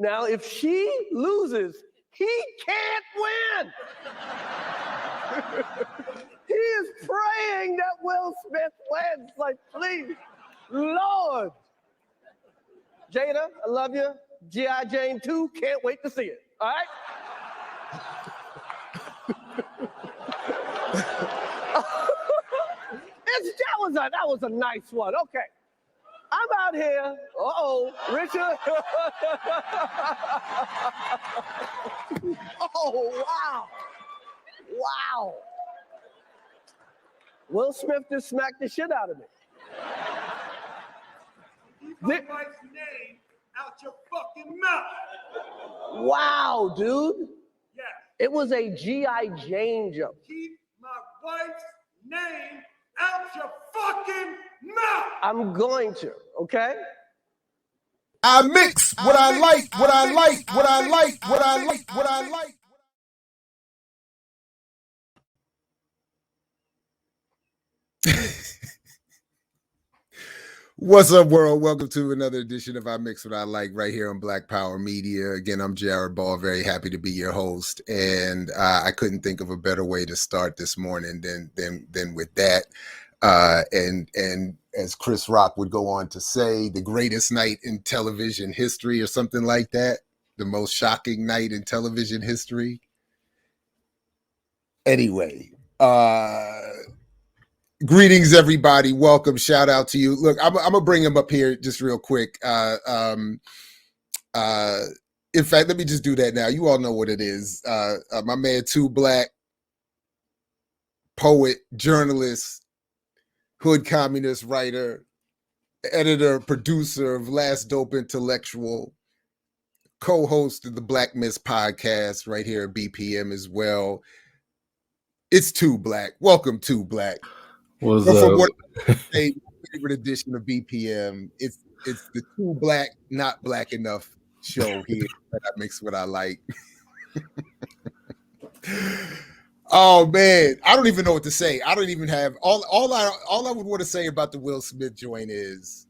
Now, if she loses, he can't win. He is praying that Will Smith wins. Like, please, Lord. Jada, I love you. G.I. Jane 2, can't wait to see it. All right? That was a nice one. Okay. I'm out here. Richard. Oh, wow. Wow. Will Smith just smacked the shit out of me. Keep my wife's name out your fucking mouth. Wow, dude. Yes. It was a G.I. Jane joke. Keep my wife's name out your fucking mouth. I'm going to, okay? I mix what I like, what I like, what I like, what I like, what I like. What's up, world? Welcome to another edition of I Mix What I Like right here on Black Power Media. Again, I'm Jared Ball, very happy to be your host. And I couldn't think of a better way to start this morning than with that. And as Chris Rock would go on to say, the greatest night in television history or something like that. The most shocking night in television history. Anyway, greetings, everybody. Welcome. Shout out to you. Look, I'm gonna bring him up here just real quick. In fact, let me just do that now. You all know what it is. My man, Two Black, poet, journalist, hood communist writer, editor, producer of Last Dope Intellectual, co-host of the Black Miss podcast right here at BPM as well. It's Two Black. Welcome, Two Black. What's From up? what a favorite edition of BPM, it's the Two Black, Not Black Enough show here that I mix what I like. Oh man, I don't even know what to say. I don't even have all I would want to say about the Will Smith joint is,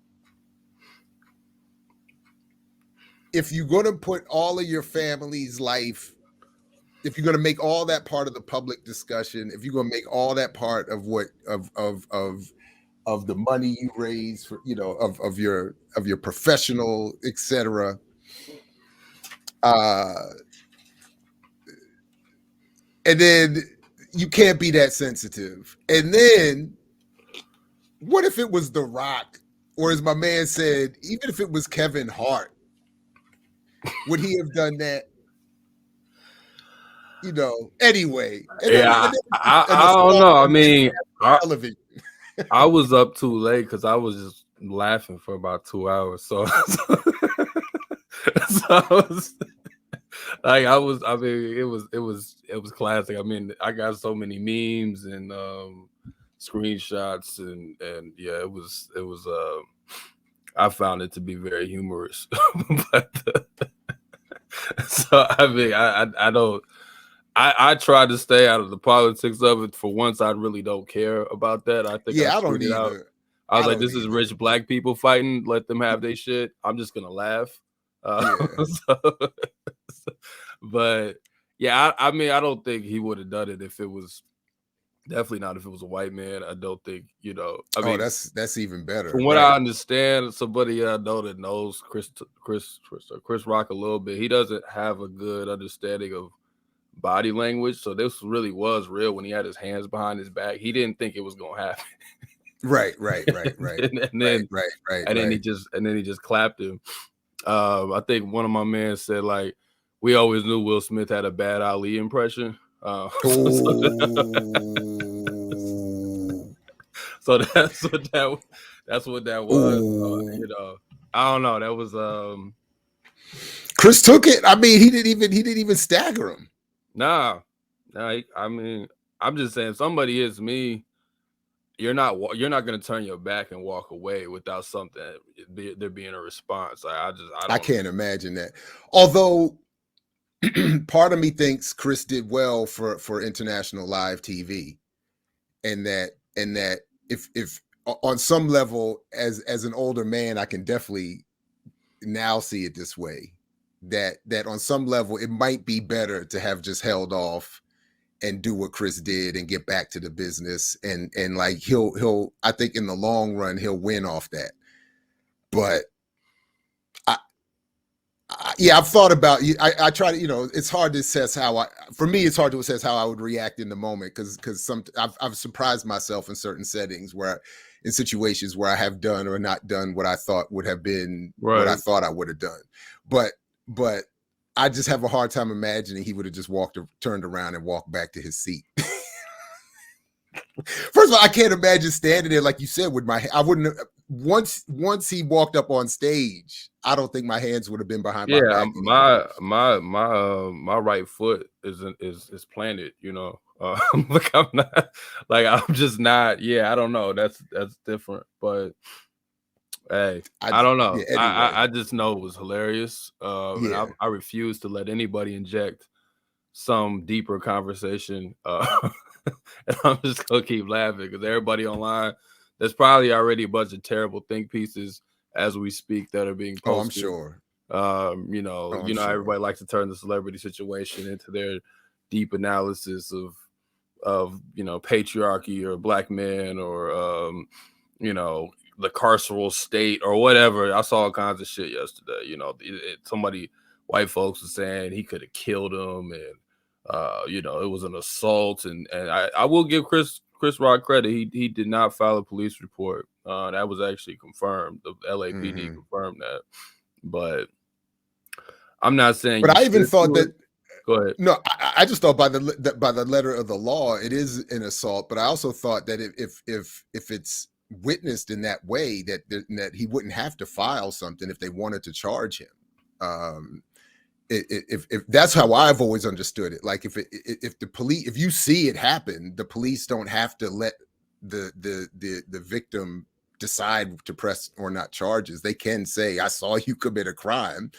if you're going to put all of your family's life, if you're going to make all that part of the public discussion, if you're going to make all that part of what of the money you raise for, you know, of your professional, etc. And then you can't be that sensitive. And then what if it was The Rock, or as my man said, even if it was Kevin Hart, would he have done that? You know, anyway. I don't know. I mean, I was up too late because I was just laughing for about 2 hours. So it was classic. I mean, I got so many memes and screenshots and yeah, it was I found it to be very humorous. So I mean, I don't. I try to stay out of the politics of it. For once, I really don't care about that. I think I don't either. I was like, this is rich black people fighting. Let them have their shit. I'm just gonna laugh. But yeah, I mean, I don't think he would have done it if it was, definitely not if it was a white man. I don't think, you know. I mean, that's even better. From what I understand, somebody I know that knows Chris Rock a little bit, he doesn't have a good understanding of body language. So this really was real when he had his hands behind his back. He didn't think it was gonna happen. Right. and then he just clapped him. I think one of my men said, like, we always knew Will Smith had a bad Ali impression. So that's what that was. You know, I don't know. That was Chris took it. I mean, he didn't even stagger him. Nah. I mean, I'm just saying, if somebody hits me, you're not going to turn your back and walk away without something there being a response. I can't imagine that. Although part of me thinks Chris did well for international live TV, and that if on some level, as an older man, I can definitely now see it this way. that on some level it might be better to have just held off and do what Chris did and get back to the business. And like he'll I think in the long run he'll win off that. But yeah, I've thought about. I try to, it's hard to assess for me, it's hard to assess how I would react in the moment because I've surprised myself in certain settings in situations where I have done or not done what I thought would have been what I thought I would have done. But I just have a hard time imagining he would have just turned around and walked back to his seat. First of all, I can't imagine standing there, like you said, with I wouldn't have, once he walked up on stage, I don't think my hands would have been behind my back. My right foot is planted, like I'm not, like I'm just not. Yeah, I don't know. That's different, but hey, I don't know. Yeah, anyway. I just know it was hilarious. And I refuse to let anybody inject some deeper conversation. And I'm just gonna keep laughing because everybody online, there's probably already a bunch of terrible think pieces as we speak that are being posted. Oh, I'm sure. Sure. Everybody likes to turn the celebrity situation into their deep analysis of patriarchy or black men or the carceral state or whatever. I saw all kinds of shit yesterday. White folks were saying he could have killed him, and it was an assault, and I will give Chris Rock credit. He did not file a police report. That was actually confirmed. The LAPD confirmed that. But I'm not saying. But I even thought that. Go ahead. No, I just thought by the letter of the law, it is an assault. But I also thought that if it's witnessed in that way, that he wouldn't have to file something if they wanted to charge him. If that's how I've always understood it, like if you see it happen, the police don't have to let the victim decide to press or not charges. They can say, I saw you commit a crime,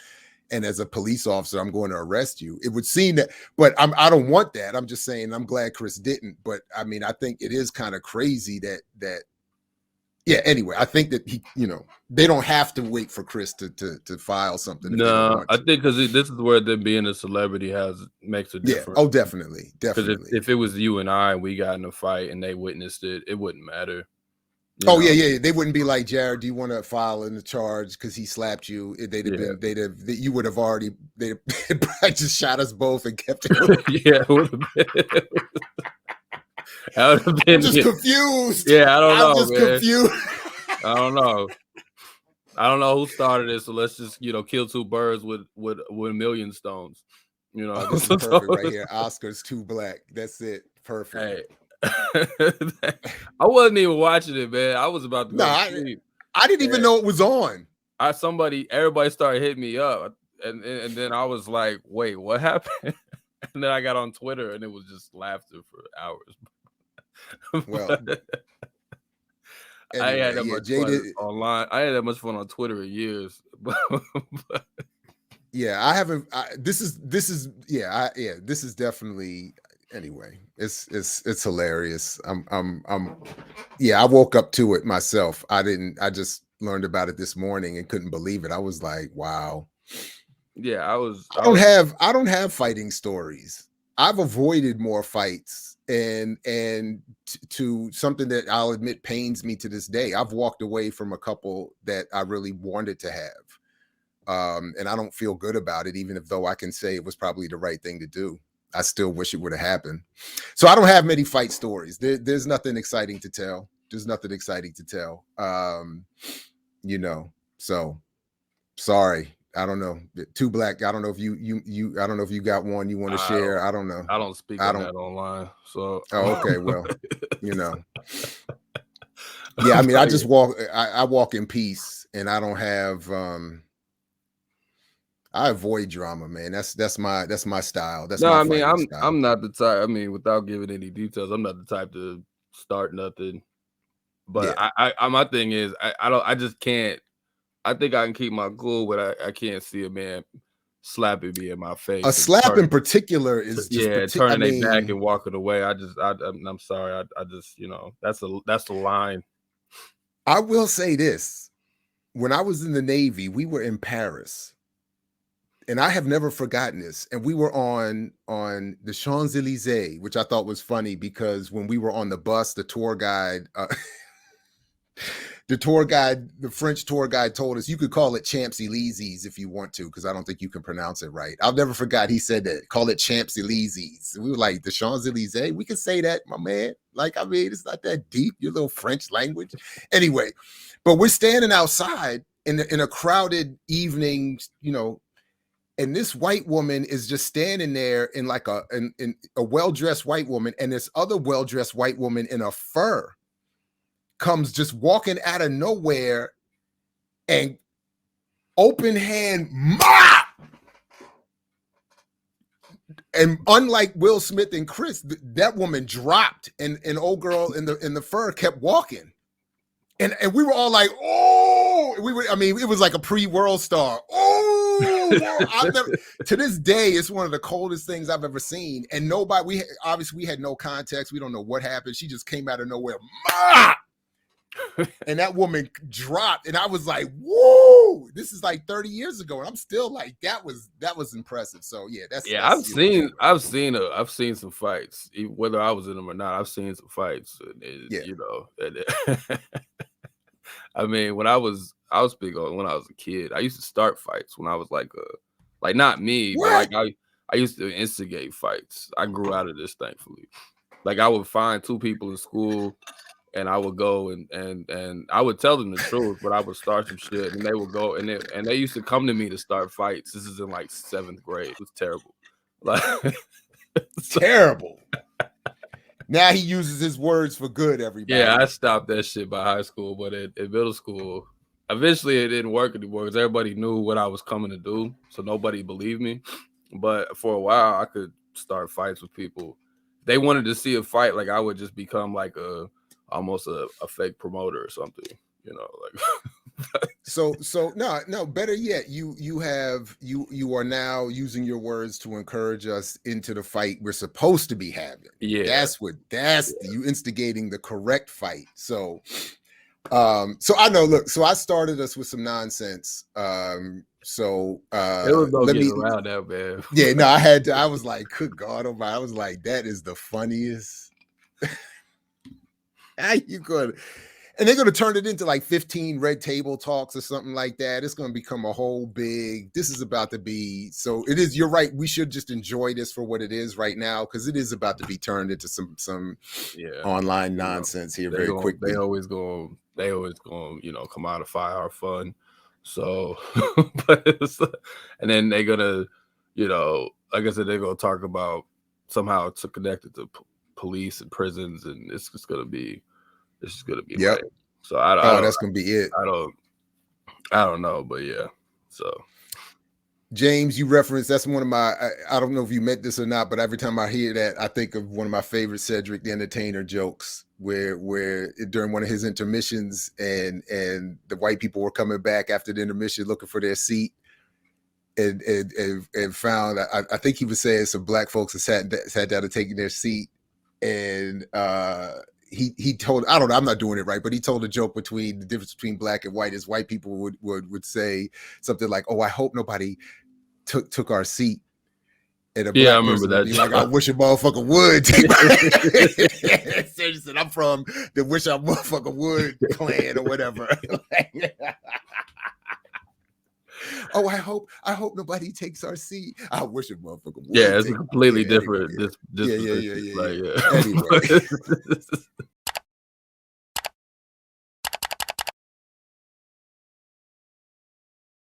and as a police officer, I'm going to arrest you. It would seem that, but I don't want that. I'm just saying I'm glad Chris didn't. But I mean, I think it is kind of crazy that yeah, anyway, I think that they don't have to wait for Chris to file something. No, I think because this is where them being a celebrity makes a difference. Yeah. Oh, definitely. Because if it was you and I and we got in a fight and they witnessed it, it wouldn't matter. Yeah. They wouldn't be like, Jared, do you want to file in the charge because he slapped you? You would have already, they just shot us both and kept it. Yeah, it would have been. I'm just confused. Yeah, I don't know. I'm just confused. I don't know. I don't know who started it, so let's just kill two birds with a million stones. This is perfect right here. Oscar's too black. That's it. Perfect. Hey. I wasn't even watching it, man. I was about to go to sleep. I didn't even know it was on. Everybody started hitting me up, and then I was like, wait, what happened? And then I got on Twitter, and it was just laughter for hours. Well, anyway, I had that much fun online. I had that much fun on Twitter in years. Yeah, I haven't. This is definitely. Anyway, it's hilarious. I woke up to it myself. I just learned about it this morning and couldn't believe it. I was like, wow. Yeah, I don't have fighting stories. I've avoided more fights, and to something that I'll admit pains me to this day. I've walked away from a couple that I really wanted to have, and I don't feel good about it, even though I can say it was probably the right thing to do. I still wish it would have happened. So I don't have many fight stories. There's nothing exciting to tell. So sorry. I don't know. Too black. I don't know if you I don't know if you got one you want to share. I don't know. I don't speak on that online. So okay, well, Yeah, I mean, I just walk I walk in peace, and I don't have I avoid drama, man. That's my style. I'm not the type. I mean, without giving any details, I'm not the type to start nothing. But yeah. My thing is, I just can't. I think I can keep my cool, but I can't see a man slapping me in my face. A slap in particular is just turning their back and walking away. I'm sorry. I just that's a line. I will say this: when I was in the Navy, we were in Paris. and I have never forgotten this. And we were on the Champs-Elysees, which I thought was funny because when we were on the bus, the tour guide, the French tour guide told us you could call it Champs-Elysees if you want to, because I don't think you can pronounce it right. I'll never forget he said that. Call it Champs-Elysees. We were like, the Champs-Elysees? We can say that, my man. Like, I mean, it's not that deep, your little French language. Anyway, but we're standing outside in a crowded evening, you know, and this white woman is just standing there in like a well-dressed white woman, and this other well-dressed white woman in a fur comes just walking out of nowhere and open hand mop. And unlike Will Smith and Chris, that woman dropped, and old girl in the fur kept walking. And we were all like, oh, I mean, it was like a pre-World Star. Oh, to this day, it's one of the coldest things I've ever seen. And nobody, we had no context. We don't know what happened. She just came out of nowhere. Ma! And that woman dropped. And I was like, whoa, this is like 30 years ago. And I'm still like, that was impressive. So yeah, I've seen some fights, whether I was in them or not. I've seen some fights. You know, I mean, when I was big on when I was a kid. I used to start fights when I was like not me, what? but like I used to instigate fights. I grew out of this, thankfully. Like I would find two people in school, and I would go and I would tell them the truth, but I would start some shit, and they would go and they used to come to me to start fights. This is in like 7th grade. It was terrible. Like terrible. Now he uses his words for good, everybody. Yeah, I stopped that shit by high school, but at middle school, eventually it didn't work anymore because everybody knew what I was coming to do, so nobody believed me. But for a while, I could start fights with people. They wanted to see a fight, like I would just become like almost a fake promoter or something, you know, like. So no, better yet, you are now using your words to encourage us into the fight we're supposed to be having. Yeah, you instigating the correct fight. So I know, look, so I started us with some nonsense. It was no getting around that, man. Yeah, no, I was like, good God, oh my, I was like, that is the funniest. How you gonna? And they're going to turn it into like 15 red table talks or something like that. It's going to become a whole big, this is about to be, so it is, you're right. We should just enjoy this for what it is right now, because it is about to be turned into some online nonsense here very quickly. They always go, you know, come out of fire fun. So, and then they're going to, you know, like I said, they're going to talk about somehow it's connected to police and prisons, and it's just going to be, this is gonna be yep. Lame. So that's gonna be it. I don't know, but yeah. So James, you referenced, that's one of my, I don't know if you meant this or not, but every time I hear that, I think of one of my favorite Cedric the Entertainer jokes where during one of his intermissions and the white people were coming back after the intermission looking for their seat and found, I think he was saying some black folks that sat down and taking their seat, and he told, I don't know, I'm not doing it right, but he told a joke between the difference between black and white, as white people would say something like, oh, I hope nobody took our seat. And a black I remember that. Like, I wish a motherfucker would take my he said, I'm from the wish I motherfucker would clan or whatever. Oh, I hope nobody takes our seat. I wish a motherfucker would. Yeah, it's a completely different. Anyway. Yeah. Anyway.